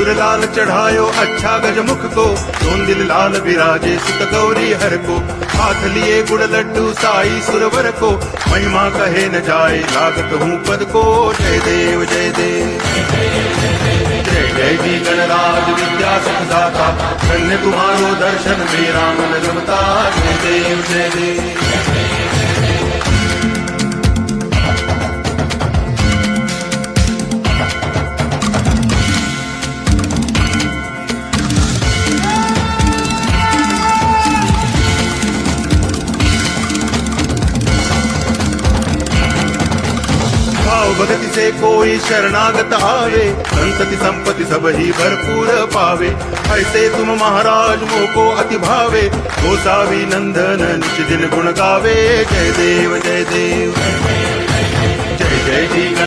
सिंदूर लाल चढ़ायो अच्छा गजमुख को, सोन दिल लाल विराजे सुत गौरी हर को। हाथ लिए गुड़ लड्डू साई सुरवर को, महिमा कहे न जाए लागत हूँ पद को। जय देव जय देव जय जय जी गणराज विद्या सुखदाता, धन्य तुम्हारो दर्शन मेरा मन रमता। जय देव जय देव भगति से कोई शरणागत आवे, संतति संपत्ति सब ही भरपूर पावे। ऐसे तुम महाराज मोको अति भावे, गोसावी नंदन निज दिन गुण गावे। जय देव जय देव